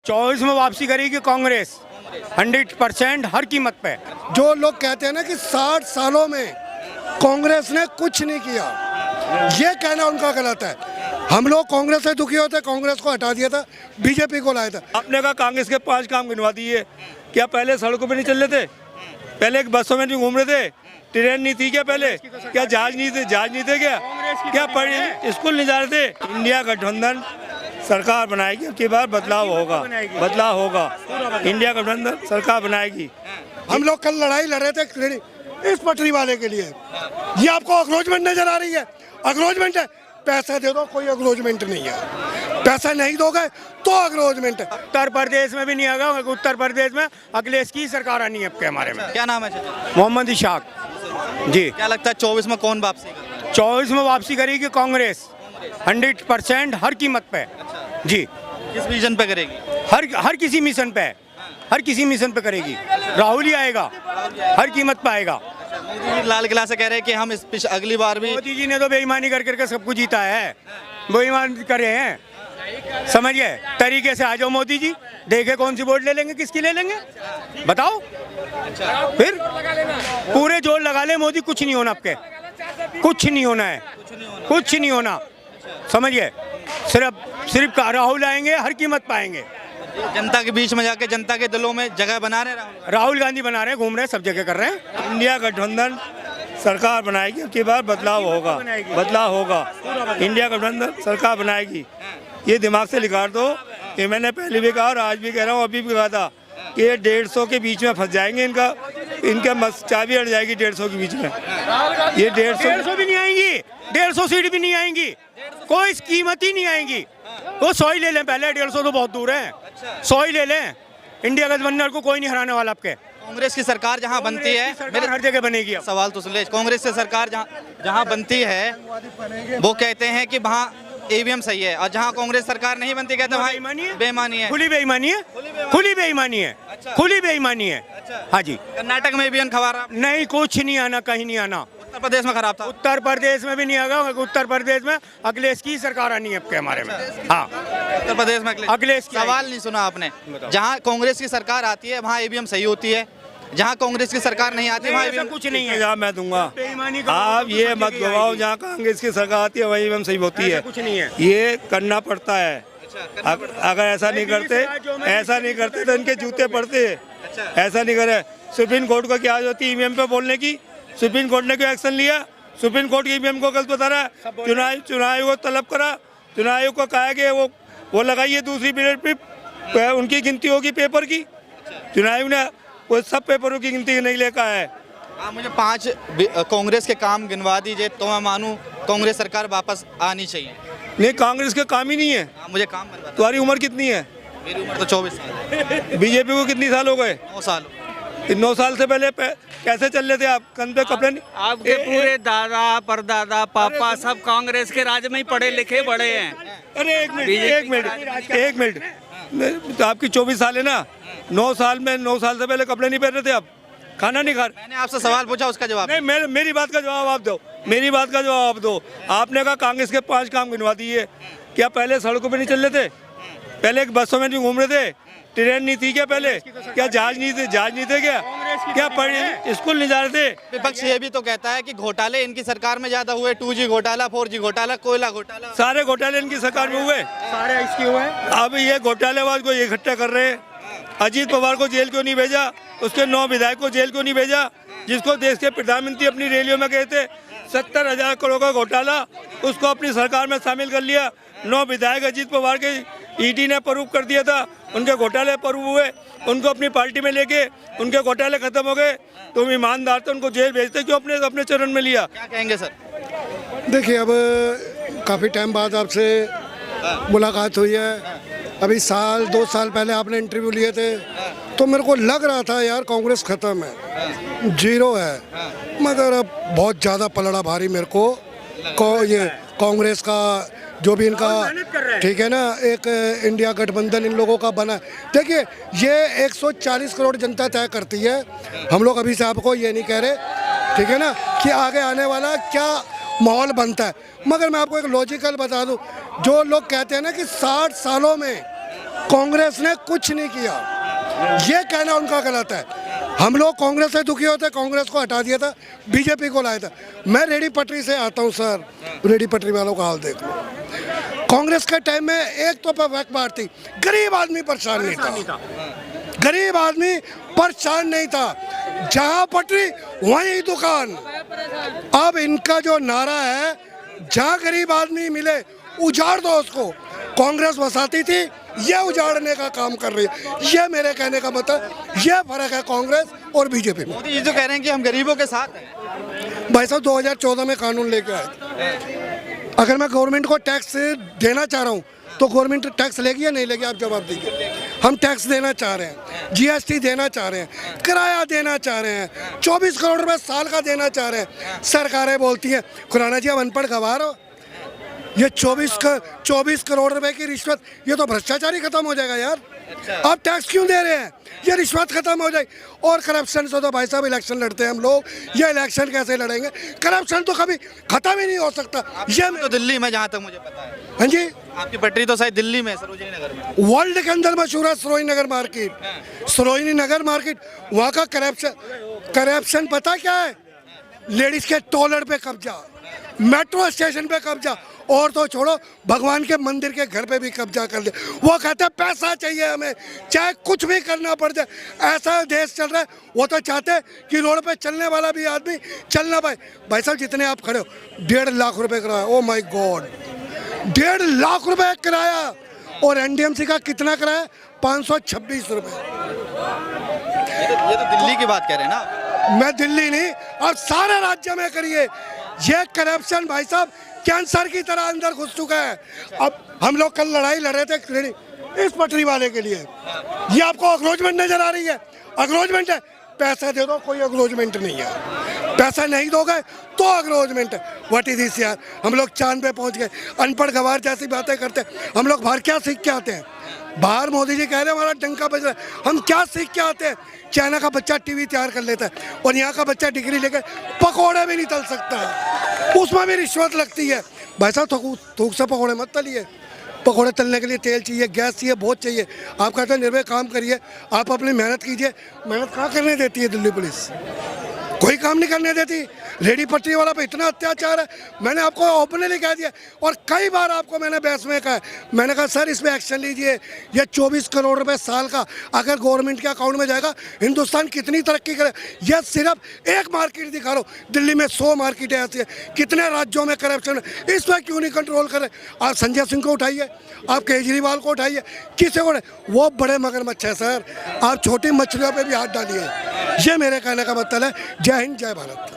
24 में वापसी करेगी कांग्रेस 100% हर कीमत पे। जो लोग कहते हैं ना कि 60 सालों में कांग्रेस ने कुछ नहीं किया, ये कहना उनका गलत है। हम लोग कांग्रेस से दुखी होते, कांग्रेस को हटा दिया था, बीजेपी को लाया था। आपने कहा कांग्रेस के 5 काम गिनवा दिए। क्या पहले सड़कों पे नहीं चल रहे थे? पहले बसों में नहीं घूम रहे थे? ट्रेन नहीं थी क्या पहले? क्या जहाज नहीं थे क्या पढ़े स्कूल नहीं जा रहे थे? इंडिया गठबंधन सरकार बनाएगी, अब की बार बदलाव होगा। इंडिया गठबंधन सरकार बनाएगी। हम लोग कल लड़ाई लड़ रहे थे इस पटरी वाले के लिए। ये आपको अक्रोचमेंट नजर आ रही है? अक्रोचमेंट है, पैसा दे दो, कोई अक्रोचमेंट नहीं है। पैसा नहीं दोगे तो अक्रोचमेंट है। उत्तर प्रदेश में भी नहीं आएगा, उत्तर प्रदेश में अखिलेश की सरकार आनी है आपके हमारे में। क्या नाम है चाचा? मोहम्मद इशाक जी। क्या लगता है 24 में कौन वापसी करेगा? 24 में वापसी करेगी कांग्रेस 100% हर कीमत पे जी। किस रीजन पे करेगी? हर किसी मिशन पे, हर किसी मिशन पे करेगी। राहुल ही आएगा, हर कीमत पे आएगा। मोदी जी लाल किला से कह रहे हैं कि हम अगली बार भी। मोदी जी ने तो बेईमानी कर करके सब कुछ जीता है, बेईमान कर रहे हैं, समझिए। तरीके से आ जाओ मोदी जी, देखे कौन सी वोट ले लेंगे, किसकी ले लेंगे बताओ। फिर पूरे जोर लगा ले मोदी, कुछ नहीं होना आपके, कुछ नहीं होना है, कुछ नहीं होना, समझिए। सिर्फ राहुल आएंगे, हर कीमत पाएंगे। जनता के बीच में जाके जनता के दिलों में जगह बना रहे राहुल गांधी बना रहे हैं, घूम रहे हैं, सब जगह कर रहे हैं। इंडिया गठबंधन सरकार बनाएगी, अब की बार बदलाव होगा। इंडिया गठबंधन सरकार बनाएगी। ये दिमाग से निकाल दो। ये मैंने पहले भी कहा और आज भी कह रहा हूँ, अभी भी कहा था कि ये 150 के बीच में फंस जाएंगे। इनका चाबी अड़ जाएगी 150 के बीच में। ये 150 भी नहीं आएंगी, 150 सीट भी नहीं आएंगी, कोई कीमत ही नहीं आएंगी। वो 100 ही ले लें पहले, 150 तो बहुत दूर है। 100 ही ले लें, इंडिया गठबंधन को कोई नहीं हराने वाला आपके। कांग्रेस की सरकार जहां बनती है, मेरे हर जगह बनेगी। अब सवाल तो सुन ले, कांग्रेस की सरकार जहां बनती है वो कहते हैं कि वहां ईवीएम सही है, और जहां कांग्रेस सरकार नहीं बनती कहते हैं बेईमानी है, खुली बेईमानी है, खुली बेईमानी है, खुली बेईमानी है। हाँ जी। कर्नाटक में ईवीएम खबा नहीं, कुछ नहीं आना, कहीं नहीं आना। उत्तर प्रदेश में खराब था। उत्तर प्रदेश में भी नहीं आएगा, उत्तर प्रदेश में अखिलेश की सरकार आनी है आपके हमारे में। हाँ, उत्तर प्रदेश में अखिलेश की। सवाल नहीं सुना आपने। जहां कांग्रेस की सरकार आती है वहां ईवीएम सही होती है, जहां कांग्रेस की सरकार नहीं आती वहां ईवीएम कुछ नहीं है। जहाँ मैं दूंगा, आप ये मत गवाओ। जहाँ कांग्रेस की सरकार आती है वही ईवीएम सही होती है, कुछ नहीं है। ये करना पड़ता है। अगर ऐसा नहीं करते तो इनके जूते पड़ते। ऐसा नहीं करे। सुप्रीम कोर्ट को क्या होती है ईवीएम पे बोलने की? सुप्रीम कोर्ट ने क्यों एक्शन लिया? सुप्रीम कोर्ट की ईवीएम को गलत बता रहा है। चुनाव आयोग को तलब करा, चुनाव आयोग को कहा कि वो लगाइए दूसरी पीरियड पे, उनकी गिनती होगी पेपर की। चुनाव आयोग ने वो सब पेपरों की गिनती नहीं लेकर है। आप मुझे 5 कांग्रेस के काम गिनवा दीजिए तो मैं मानूं कांग्रेस सरकार वापस आनी चाहिए। नहीं, कांग्रेस का काम ही नहीं है। मुझे काम बनवा। तुम्हारी उम्र कितनी है? मेरी उम्र तो 24 साल। बीजेपी को कितनी साल हो गए? 9 साल। 9 साल से पहले कैसे चल रहे थे आप? कंधे पे कपड़े नहीं? आपके पूरे दादा परदादा पापा सब कांग्रेस के राज में ही पढ़े लिखे बड़े हैं। अरे एक मिनट, तो आपकी 24 साल है ना? 9 साल से पहले कपड़े नहीं पहन रहे थे आप? खाना नहीं खा रहे? मैंने आपसे सवाल पूछा, उसका जवाब नहीं। मेरी बात का जवाब आप दो। आपने कहा कांग्रेस के 5 काम गिनवा दिए। क्या पहले सड़कों पे नहीं चल रहे थे? पहले बसों में नहीं घूम रहे थे? ट्रेन नहीं थी क्या पहले? क्या जहाज नहीं थे क्या पढ़े स्कूल नहीं जा रहे थे? विपक्ष ये भी तो कहता है कि घोटाले इनकी सरकार में ज्यादा हुए। 2G घोटाला, 4G घोटाला, कोयला घोटाला, सारे घोटाले इनकी सरकार में हुए। सारे इसके हुए। अब ये घोटालेबाज को ये इकट्ठा कर रहे हैं। अजीत पवार को जेल क्यों नहीं भेजा? उसके 9 विधायक को जेल क्यों नहीं भेजा? जिसको देश के प्रधानमंत्री अपनी रैलियों में गए थे 70,000 करोड़ का घोटाला, उसको अपनी सरकार में शामिल कर लिया। 9 विधायक अजीत पवार के ईडी ने प्रूव कर दिया था, उनके घोटाले प्रूव हुए। उनको अपनी पार्टी में लेके उनके घोटाले खत्म हो गए। तुम ईमानदार थे, उनको जेल भेजते क्यों अपने चरण में लिया? क्या कहेंगे सर? देखिए, अब काफ़ी टाइम बाद आपसे मुलाकात हुई है। अभी 2 साल पहले आपने इंटरव्यू लिए थे तो मेरे को लग रहा था यार कांग्रेस ख़त्म है, जीरो है। मगर अब बहुत ज़्यादा पलड़ा भारी मेरे को ये कांग्रेस का जो भी इनका, ठीक है ना, एक इंडिया गठबंधन इन लोगों का बना। देखिए, ये 140 करोड़ जनता तय करती है। हम लोग अभी से आपको ये नहीं कह रहे, ठीक है ना, कि आगे आने वाला क्या माहौल बनता है। मगर मैं आपको एक लॉजिकल बता दूं, जो लोग कहते हैं ना कि 60 सालों में कांग्रेस ने कुछ नहीं किया, ये कहना उनका गलत है। हम लोग कांग्रेस से दुखी होते, कांग्रेस को हटा दिया था, बीजेपी को लाया था। मैं रेडी पटरी से आता हूँ सर, रेडी पटरी वालों का हाल देख लो। कांग्रेस के टाइम में एक तो वक्त बात थी, गरीब आदमी परेशान नहीं था, गरीब आदमी परेशान नहीं था, जहां पटरी वहीं दुकान। अब इनका जो नारा है, जहां गरीब आदमी मिले उजाड़ दो उसको। कांग्रेस बसाती थी, ये उजाड़ने का काम कर रही है। ये मेरे कहने का मतलब, ये फर्क है कांग्रेस और बीजेपी में। मोदी जी जो कह रहे हैं कि हम गरीबों के साथ हैं। भाई साहब 2014 में कानून लेके आए थे, अगर मैं गवर्नमेंट को टैक्स देना चाह रहा हूँ तो गवर्नमेंट टैक्स लेगी या नहीं लेगी, आप जवाब दीजिए। हम टैक्स देना चाह रहे हैं, जीएसटी देना चाह रहे हैं, किराया देना चाह रहे हैं, 24 करोड़ रुपए साल का देना चाह रहे हैं। सरकारें बोलती हैं खुराना जी आप अनपढ़ गवार हो, ये 24 करोड़ रुपए की रिश्वत, ये तो भ्रष्टाचार ही खत्म हो जाएगा यार। आप टैक्स क्यों दे रहे हैं, ये रिश्वत खत्म हो जाएगी। और करप्शन से तो भाई साहब इलेक्शन लड़ते हैं हम लोग, ये इलेक्शन कैसे लड़ेंगे, करप्शन तो कभी खत्म ही नहीं हो सकता। ये तो दिल्ली में जहाँ तक मुझे पता है, हाँ जी, आपकी पटरी तो शायद दिल्ली में, सरोजिनी नगर में। वर्ल्ड के अंदर मशहूर है सरोजिनी नगर मार्केट। सरोजिनी नगर मार्केट, वहाँ का करप्शन पता क्या है, लेडीज के टॉयलेट पे कब्जा, मेट्रो स्टेशन पे कब्जा, और तो छोड़ो भगवान के मंदिर के घर पे भी कब्जा कर ले। वो कहते हैं पैसा चाहिए हमें, चाहे कुछ भी करना पड़ जाए। ऐसा देश चल रहा है, वो तो चाहते हैं कि रोड पे चलने वाला भी आदमी चलना पाए। भाई साहब जितने आप खड़े हो, 1.5 लाख रुपए किराया, ओ माय गॉड, 1.5 लाख रुपए किराया। और एनडीएमसी का कितना किराया, 526 रुपए। ये तो दिल्ली की बात कह रहे हैं ना। मैं दिल्ली नहीं, अब सारे राज्य में करिए। ये करप्शन भाई साहब कैंसर की तरह अंदर घुस चुका है। अब हम लोग कल लड़ाई लड़ रहे थे इस पटरी वाले के लिए, ये आपको अक्रोचमेंट नजर आ रही है, अक्रोचमेंट है। पैसा दे दो, कोई अक्रोचमेंट नहीं है, पैसा नहीं दोगे तो अक्रोचमेंट है। व्हाट इज दिस यार, हम लोग चांद पे पहुंच गए, अनपढ़ गवार जैसी बातें करते हैं। हम लोग बाहर क्या सीख के आते हैं, बाहर मोदी जी कह रहे हैं हमारा डंका बज रहा है, हम क्या सीख के आते हैं। चाइना का बच्चा टीवी तैयार कर लेता है और यहाँ का बच्चा डिग्री लेकर पकौड़े भी नहीं तल सकता है, उसमें भी रिश्वत लगती है। भाई साहब थूक से पकौड़े मत तलिए, पकौड़े तलने के लिए तेल चाहिए, गैस चाहिए, बहुत चाहिए। आप कहते हैं निर्भय काम करिए, आप अपनी मेहनत कीजिए। मेहनत कहाँ करने देती है दिल्ली पुलिस, कोई काम नहीं करने देती। रेडी पटरी वाला पे इतना अत्याचार है, मैंने आपको ओपनली कह दिया। और कई बार आपको मैंने बहस में कहा, मैंने कहा सर इस पे एक्शन लीजिए। ये 24 करोड़ रुपए साल का अगर गवर्नमेंट के अकाउंट में जाएगा, हिंदुस्तान कितनी तरक्की करे। ये सिर्फ एक मार्केट दिखा रहा हूँ, दिल्ली में 100 मार्केटें ऐसी है, कितने राज्यों में करप्शन है, इस पर क्यों नहीं कंट्रोल करें। आप संजय सिंह को उठाइए, आप केजरीवाल को उठाइए, किसी को, वो बड़े मगरमच्छ है सर, आप छोटी मछलियों पर भी हाथ डालिए। ये मेरे कहने का मतलब है। जय हिंद, जय भारत।